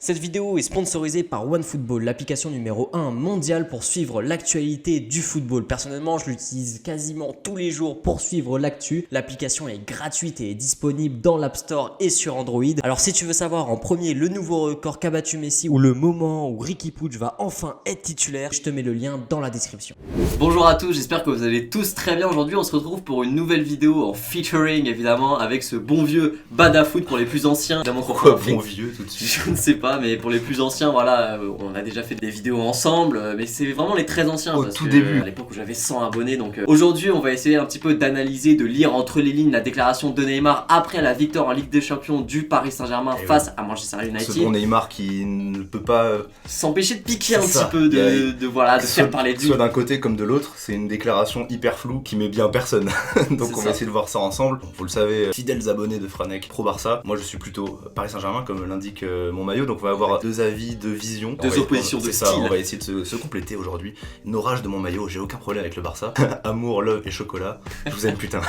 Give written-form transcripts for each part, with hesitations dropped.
Cette vidéo est sponsorisée par OneFootball, l'application numéro 1 mondiale pour suivre l'actualité du football. Personnellement, je l'utilise quasiment tous les jours pour suivre l'actu. L'application est gratuite et est disponible dans l'App Store et sur Android. Alors si tu veux savoir en premier le nouveau record qu'a battu Messi ou le moment où Riqui Puig va enfin être titulaire, je te mets le lien dans la description. Bonjour à tous, j'espère que vous allez tous très bien. Aujourd'hui on se retrouve pour une nouvelle vidéo en featuring évidemment avec ce bon vieux Badafoot pour les plus anciens. Évidemment, pourquoi bon vieux tout de suite? Je ne sais pas, mais pour les plus anciens, voilà, on a déjà fait des vidéos ensemble, mais c'est vraiment les très anciens. Au parce tout que, début. à l'époque où j'avais 100 abonnés, donc aujourd'hui on va essayer un petit peu d'analyser, de lire entre les lignes la déclaration de Neymar après la victoire en Ligue des Champions du Paris Saint-Germain face à Manchester United. Ce bon Neymar qui ne peut pas s'empêcher de piquer un ça. petit peu, de faire parler de lui. Soit d'un côté comme de l'autre, c'est une déclaration hyper floue qui met bien personne. Donc on va essayer de voir ça ensemble. Vous le savez, fidèles abonnés de Franek Pro Barça. Moi je suis plutôt Paris Saint-Germain comme l'indique mon maillot. Donc on va avoir deux avis, deux visions. Deux oppositions de style. style. On va essayer de se compléter aujourd'hui. Nos rages de mon maillot, j'ai aucun problème avec le Barça. Amour, love et chocolat. Je vous aime putain.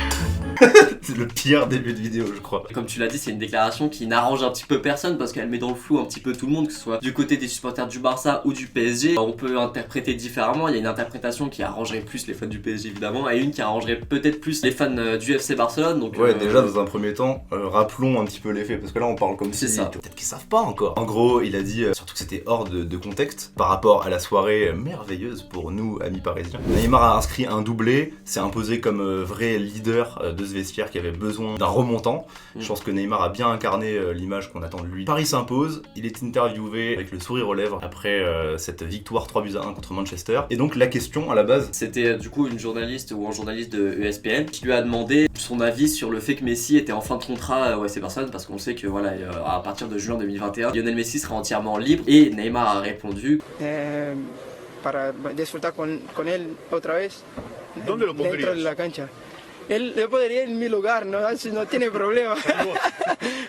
C'est le pire début de vidéo je crois. Comme tu l'as dit, c'est une déclaration qui n'arrange un petit peu personne parce qu'elle met dans le flou un petit peu tout le monde, que ce soit du côté des supporters du Barça ou du PSG. On peut interpréter différemment. Il y a une interprétation qui arrangerait plus les fans du PSG évidemment et une qui arrangerait peut-être plus les fans du FC Barcelone. Donc, ouais, déjà dans un premier temps, rappelons un petit peu les faits parce que là on parle comme si peut-être qu'ils savent pas encore. En gros, il a dit surtout que c'était hors de contexte par rapport à la soirée merveilleuse pour nous amis parisiens. Neymar a inscrit un doublé, s'est imposé comme vrai leader de ce vestiaire qui avait besoin d'un remontant. Je pense que Neymar a bien incarné l'image qu'on attend de lui. Paris s'impose, il est interviewé avec le sourire aux lèvres après cette victoire 3-1 contre Manchester. Et donc la question à la base, c'était du coup une journaliste ou un journaliste de ESPN qui lui a demandé son avis sur le fait que Messi était en fin de contrat au FC Barcelone, parce qu'on sait que voilà, à partir de juin 2021, Lionel Messi sera entièrement libre, et Neymar a répondu para disfrutar con él otra vez. ¿Dónde lo pondrías? Dentro de la cancha. Él le podría en mi lugar, no tiene problema.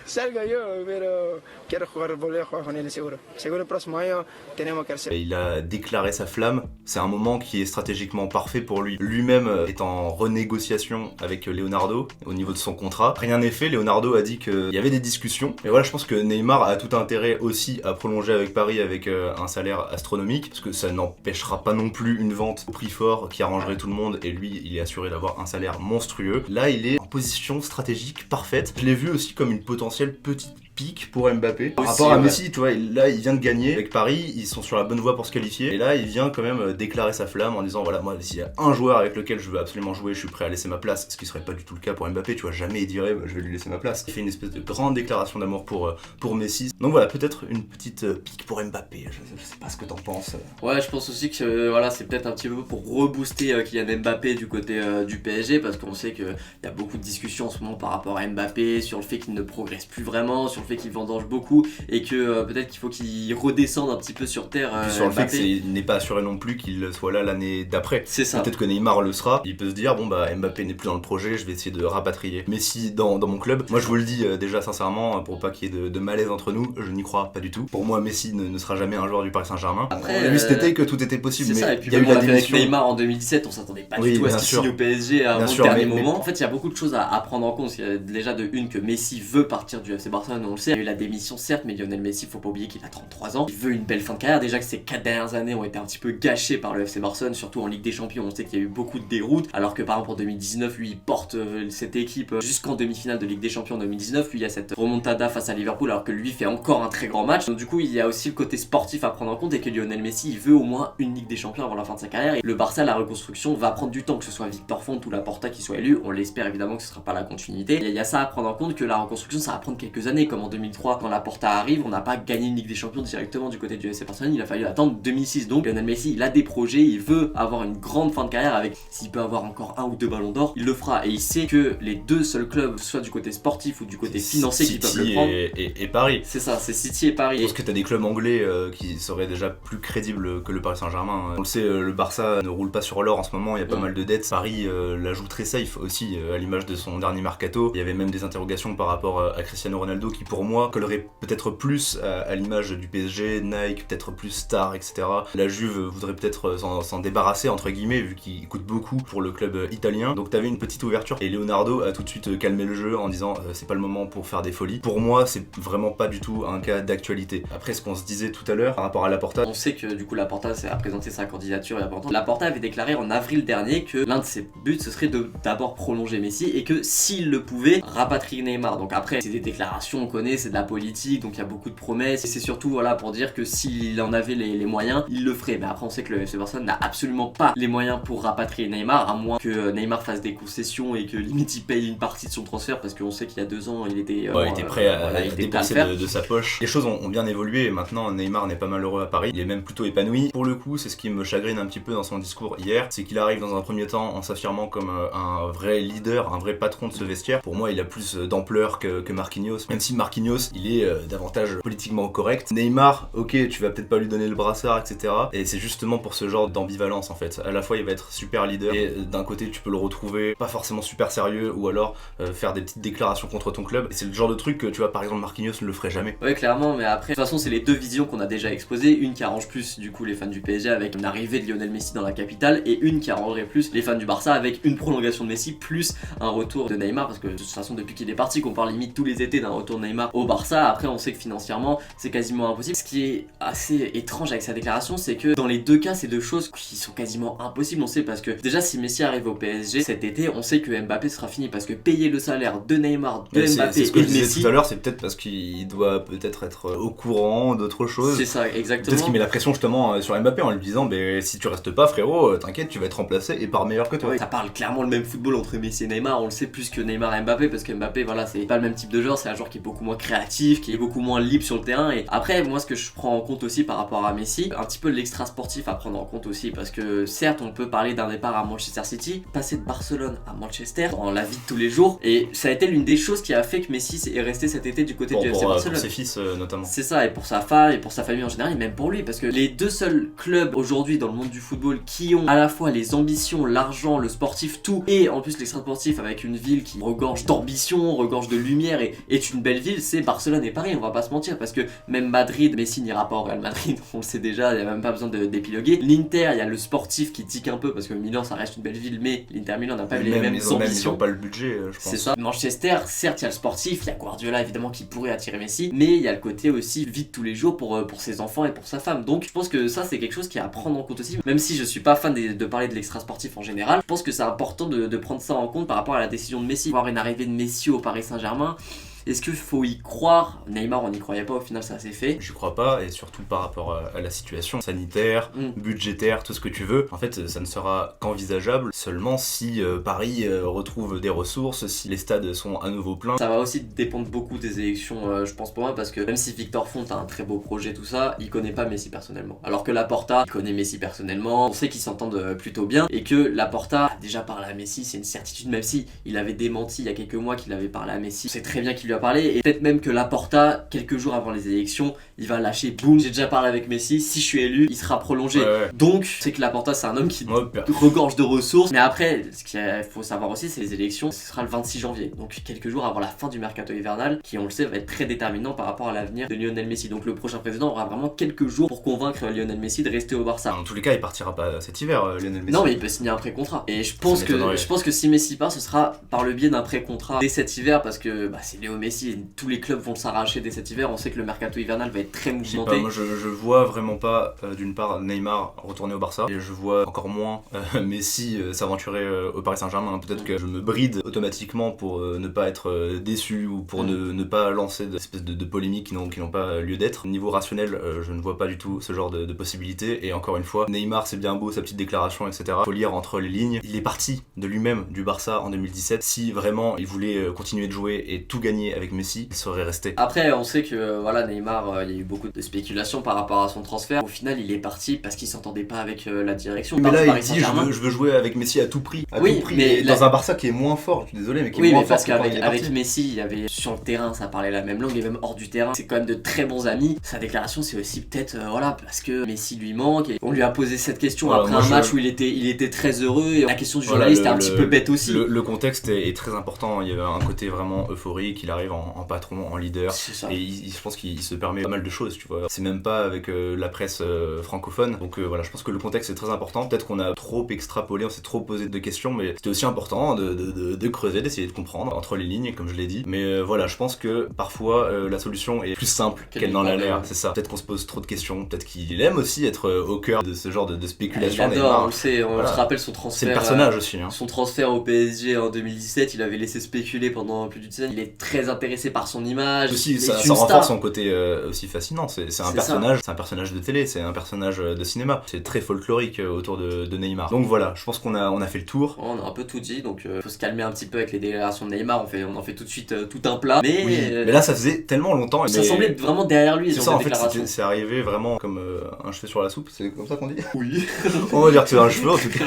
Salgo yo, pero quiero volver a jugar con él seguro. Seguro el próximo año tenemos que hacer. Il a déclaré sa flamme. C'est un moment qui est stratégiquement parfait pour lui. Lui-même est en renégociation avec Leonardo au niveau de son contrat. Rien n'est fait. Leonardo a dit qu'il y avait des discussions. Mais voilà, je pense que Neymar a tout intérêt aussi à prolonger avec Paris avec un salaire astronomique, parce que ça n'empêchera pas non plus une vente au prix fort qui arrangerait tout le monde. Et lui, il est assuré d'avoir un salaire monstrueux. Là, il est en position stratégique parfaite. Je l'ai vu aussi comme une potentielle petite pique pour Mbappé. Par rapport à Messi, tu vois, là, il vient de gagner avec Paris, ils sont sur la bonne voie pour se qualifier. Et là, il vient quand même déclarer sa flamme en disant, voilà, moi, s'il y a un joueur avec lequel je veux absolument jouer, je suis prêt à laisser ma place. Ce qui serait pas du tout le cas pour Mbappé, tu vois, jamais il dirait, je vais lui laisser ma place. Il fait une espèce de grande déclaration d'amour pour Messi. Donc voilà, peut-être une petite pique pour Mbappé. Je sais pas ce que t'en penses. Ouais, je pense aussi que voilà, c'est peut-être un petit peu pour rebooster Kylian Mbappé du côté du PSG, parce qu'on sait qu'il y a beaucoup de discussions en ce moment par rapport à Mbappé, sur le fait qu'il ne progresse plus vraiment, sur le fait qu'il vendange beaucoup, et que peut-être qu'il faut qu'il redescende un petit peu sur terre. Sur le Mbappé. fait qu'il n'est pas assuré non plus qu'il soit là l'année d'après. C'est ça. Peut-être que Neymar le sera. Il peut se dire, bon bah Mbappé n'est plus dans le projet, je vais essayer de rapatrier Messi dans mon club. Moi je vous le dis déjà sincèrement, pour pas qu'il y ait de malaise entre nous, je n'y crois pas du tout. Pour moi Messi ne sera jamais un joueur du Paris Saint-Germain. Après, on a vu cet été que tout était possible, c'est mais ça. Et puis il y a eu la démission. avec Neymar en 2017, on s'attendait pas du tout à ce qu'il signe au PSG avant le dernier moment. En fait, il y a beaucoup de choses à prendre en compte. Il y a déjà de une que Messi veut partir du FC Barcelone, on le sait. Il y a eu la démission certes, mais Lionel Messi, faut pas oublier qu'il a 33 ans. Il veut une belle fin de carrière. Déjà que ces 4 dernières années ont été un petit peu gâchées par le FC Barcelone, surtout en Ligue des Champions. On sait qu'il y a eu beaucoup de déroutes, alors que par exemple en 2019, lui, il porte cette équipe jusqu'en demi-finale de Ligue des Champions en 2019. Lui, il y a cette remontada face à Liverpool, alors que lui fait encore un très grand match. Donc du coup, il y a aussi le côté sportif à prendre en compte, et que Lionel Messi, il veut au moins une Ligue des Champions avant la fin de sa carrière. Et le Barça, la reconstruction va prendre du temps, que ce soit Victor Font ou Laporta qui soit élu. On l'espère évidemment que ce sera pas la continuité. Il y a ça à prendre en compte, que la reconstruction, ça va prendre quelques années, comme en 2003 quand Laporta arrive, on n'a pas gagné une Ligue des Champions directement du côté du FC Barcelone, il a fallu attendre 2006. Donc Lionel Messi, il a des projets, il veut avoir une grande fin de carrière, avec, s'il peut avoir encore 1 ou 2 ballons d'or, il le fera. Et il sait que les deux seuls clubs, soit du côté sportif ou du côté financier, qui peuvent le prendre, et Paris. C'est ça, c'est City et Paris. Je pense que t'as des clubs anglais qui seraient déjà plus crédibles que le Paris Saint-Germain. On le sait, le Barça ne roule pas sur l'or en ce moment, il y a pas mal de dettes. Paris la joue très safe aussi, à l'image de son dernier mercato. Il y avait même des interrogations par rapport à Cristiano Ronaldo qui pour moi collerait peut-être plus à l'image du PSG, Nike, peut-être plus star, etc. La Juve voudrait peut-être s'en débarrasser entre guillemets vu qu'il coûte beaucoup pour le club italien. Donc t'avais une petite ouverture et Leonardo a tout de suite calmé le jeu en disant c'est pas le moment pour faire des folies. Pour moi c'est vraiment pas du tout un cas d'actualité. Après ce qu'on se disait tout à l'heure par rapport à Laporta, on sait que du coup Laporta a présenté sa candidature il y a pas longtemps. Laporta avait déclaré en avril dernier que l'un de ses buts ce serait de d'abord prolonger Messi et que s'il le pouvait rapatrier Neymar. Donc après c'est des déclarations, on connaît, c'est de la politique, donc il y a beaucoup de promesses et c'est surtout voilà pour dire que s'il en avait les moyens il le ferait. Mais après on sait que le FC Barcelone n'a absolument pas les moyens pour rapatrier Neymar, à moins que Neymar fasse des concessions et que limite il paye une partie de son transfert, parce qu'on sait qu'il y a 2 ans il était prêt à dépenser de sa poche. Les choses ont bien évolué et maintenant Neymar n'est pas malheureux à Paris, il est même plutôt épanoui. Pour le coup c'est ce qui me chagrine un petit peu dans son discours hier, c'est qu'il arrive dans un premier temps en s'affirmant comme un vrai leader, un vrai patron de ce vestiaire. Pour moi il a plus d'ampleur que Marquinhos, même si Marquinhos il est davantage politiquement correct. Neymar, ok, tu vas peut-être pas lui donner le brassard, etc. Et c'est justement pour ce genre d'ambivalence en fait. À la fois il va être super leader et d'un côté tu peux le retrouver pas forcément super sérieux ou alors faire des petites déclarations contre ton club. Et c'est le genre de truc que tu vois par exemple Marquinhos ne le ferait jamais. Ouais clairement, mais après de toute façon c'est les deux visions qu'on a déjà exposées, une qui arrange plus du coup les fans du PSG avec une arrivée de Lionel Messi dans la capitale et une qui arrangerait plus les fans du Barça avec une prolongation de Messi plus un retour de Neymar, parce que de toute façon depuis qu'il est parti qu'on parle limite tous les étés d'un retour de Neymar au Barça. Après on sait que financièrement c'est quasiment impossible. Ce qui est assez étrange avec sa déclaration c'est que dans les deux cas c'est deux choses qui sont quasiment impossibles. On sait parce que déjà si Messi arrive au PSG cet été on sait que Mbappé sera fini, parce que payer le salaire de Neymar, de Mbappé c'est ce que et je de disais Messi tout à l'heure, c'est peut-être parce qu'il doit peut-être être au courant d'autre chose. C'est ça exactement. Peut-être qu'il met la pression justement sur Mbappé en lui disant si tu restes pas frérot t'inquiète tu vas être remplacé et par meilleur que toi. Ouais, ça parle clairement le même football entre Messi et Neymar, on le sait plus que Neymar et Mbappé, parce que Mbappé voilà c'est pas le même type de joueur, c'est un joueur qui est beaucoup moins créatif, qui est beaucoup moins libre sur le terrain. Et après moi ce que je prends en compte aussi par rapport à Messi, un petit peu l'extra sportif à prendre en compte aussi, parce que certes on peut parler d'un départ à Manchester City, passer de Barcelone à Manchester dans la vie de tous les jours, et ça a été l'une des choses qui a fait que Messi est resté cet été du côté du FC Barcelone. Pour ses fils notamment. C'est ça, et pour sa femme et pour sa famille en général, et même pour lui, parce que les deux seuls clubs aujourd'hui dans le monde du football qui ont à la fois les ambitions, l'argent, le sportif, tout, et en plus l'extra sportif avec une ville qui regorge d'ambition, regorge de lumière et est une belle ville, c'est Barcelone et Paris, on va pas se mentir, parce que même Madrid, Messi n'ira pas au Real Madrid, on le sait déjà, il n'y a même pas besoin d'épiloguer. L'Inter, il y a le sportif qui tique un peu, parce que Milan ça reste une belle ville, mais l'Inter Milan n'a pas les mêmes ambitions. Ils ont pas le budget, je pense. C'est ça. Manchester, certes il y a le sportif, il y a Guardiola évidemment qui pourrait attirer Messi, mais il y a le côté aussi vie de tous les jours pour ses enfants et pour sa femme. Donc je pense que ça c'est quelque chose qui est à prendre en compte aussi, même si je suis pas fan de parler de l'extra sportif en général. Je pense que c'est important de prendre ça en compte par rapport à la décision de Messi. Voir une arrivée de Messi au Paris Saint-Germain, est-ce qu'il faut y croire? Neymar on n'y croyait pas, au final ça s'est fait. Je crois pas, et surtout par rapport à la situation sanitaire, budgétaire, tout ce que tu veux. En fait ça ne sera qu'envisageable seulement si Paris retrouve des ressources, si les stades sont à nouveau pleins. Ça va aussi dépendre beaucoup des élections je pense pour moi, parce que même si Victor Font a un très beau projet tout ça, il connaît pas Messi personnellement. Alors que Laporta il connaît Messi personnellement, on sait qu'ils s'entendent plutôt bien, et que Laporta a déjà parlé à Messi, c'est une certitude, même si il avait démenti il y a quelques mois qu'il avait parlé à Messi. C'est très bien qu'il lui a parlé, et peut-être même que Laporta, quelques jours avant les élections, il va lâcher boum, j'ai déjà parlé avec Messi, si je suis élu, il sera prolongé. Ouais. Donc, c'est que Laporta, c'est un homme qui regorge de ressources. Mais après, ce qu'il faut savoir aussi, c'est les élections, ce sera le 26 janvier. Donc, quelques jours avant la fin du mercato hivernal, qui, on le sait, va être très déterminant par rapport à l'avenir de Lionel Messi. Donc, le prochain président aura vraiment quelques jours pour convaincre Lionel Messi de rester au Barça. En tous les cas, il partira pas cet hiver, Lionel Messi. Non, mais il peut signer un pré-contrat. Et je pense que si Messi part, ce sera par le biais d'un pré-contrat dès cet hiver, parce que c'est Léo Messi et tous les clubs vont s'arracher dès cet hiver. On sait que le mercato hivernal va être très mouvementé. Moi je vois vraiment pas d'une part Neymar retourner au Barça, et je vois encore moins Messi s'aventurer au Paris Saint-Germain. Peut-être que je me bride automatiquement pour ne pas être déçu ou pour ne pas lancer d'espèces de polémiques qui n'ont pas lieu d'être. Niveau rationnel, je ne vois pas du tout ce genre de possibilités. Et encore une fois, Neymar c'est bien beau sa petite déclaration etc. Faut lire entre les lignes. Il est parti de lui-même du Barça en 2017. Si vraiment il voulait continuer de jouer et tout gagner avec Messi, il serait resté. Après on sait que Neymar, il y a eu beaucoup de spéculations par rapport à son transfert. Au final il est parti parce qu'il s'entendait pas avec la direction. Mais là il dit je veux jouer avec Messi à tout prix. Tout prix. Mais dans un Barça qui est moins fort, je suis désolé, mais qui est moins fort. Parce qu'avec Messi, il y avait sur le terrain, ça parlait la même langue, et même hors du terrain, c'est quand même de très bons amis. Sa déclaration c'est aussi peut-être parce que Messi lui manque, et on lui a posé cette question après un match où il était très heureux, et la question du journaliste est un petit peu bête aussi. Le contexte est très important, il y avait un côté vraiment euphorique, il arrive arrive en patron, en leader. Et je pense qu'il se permet pas mal de choses, tu vois. C'est même pas avec la presse francophone. Donc voilà, je pense que le contexte est très important. Peut-être qu'on a trop extrapolé, on s'est trop posé de questions, mais c'était aussi important de creuser, d'essayer de comprendre entre les lignes, comme je l'ai dit. Mais voilà, je pense que parfois la solution est plus simple qu'elle n'en a l'air. C'est ça. Peut-être qu'on se pose trop de questions. Peut-être qu'il aime aussi être au cœur de ce genre de spéculation. Il adore, on le sait. On se rappelle son transfert. C'est le personnage aussi. Son transfert au PSG en 2017, il avait laissé spéculer pendant plus d'une dizaine. Il est très intéressé par son image. Aussi, ça renforce son côté aussi fascinant. C'est un personnage. C'est un personnage de télé. C'est un personnage de cinéma. C'est très folklorique autour de Neymar. Donc voilà, je pense qu'on a fait le tour. On a un peu tout dit, donc faut se calmer un petit peu avec les déclarations de Neymar. On en fait tout de suite tout un plat. Mais là, ça faisait tellement longtemps. Ça semblait vraiment derrière lui. C'est ça, en fait, c'est arrivé vraiment comme un cheveu sur la soupe. C'est comme ça qu'on dit. Oui. On va dire que c'est un cheveu en tout cas.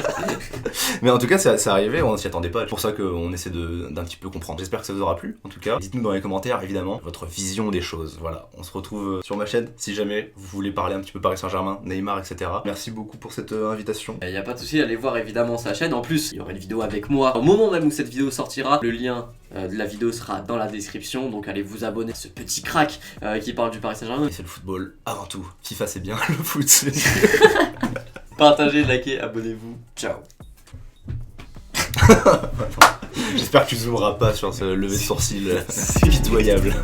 Mais en tout cas, c'est arrivé. On s'y attendait pas. C'est pour ça qu'on essaie d'un petit peu comprendre. J'espère que ça vous aura plu. En tout cas, dites-nous dans les commentaires évidemment votre vision des choses. Voilà, on se retrouve sur ma chaîne si jamais vous voulez parler un petit peu Paris Saint-Germain, Neymar, etc. Merci beaucoup pour cette invitation. Il n'y a pas de souci, allez voir évidemment sa chaîne. En plus, il y aura une vidéo avec moi au moment même où cette vidéo sortira. Le lien de la vidéo sera dans la description, donc allez vous abonner à ce petit crack qui parle du Paris Saint-Germain. Et c'est le football avant tout. FIFA c'est bien, le foot c'est Partagez, likez, abonnez-vous. Ciao. J'espère que tu zoomeras pas sur ce lever de sourcil pitoyable.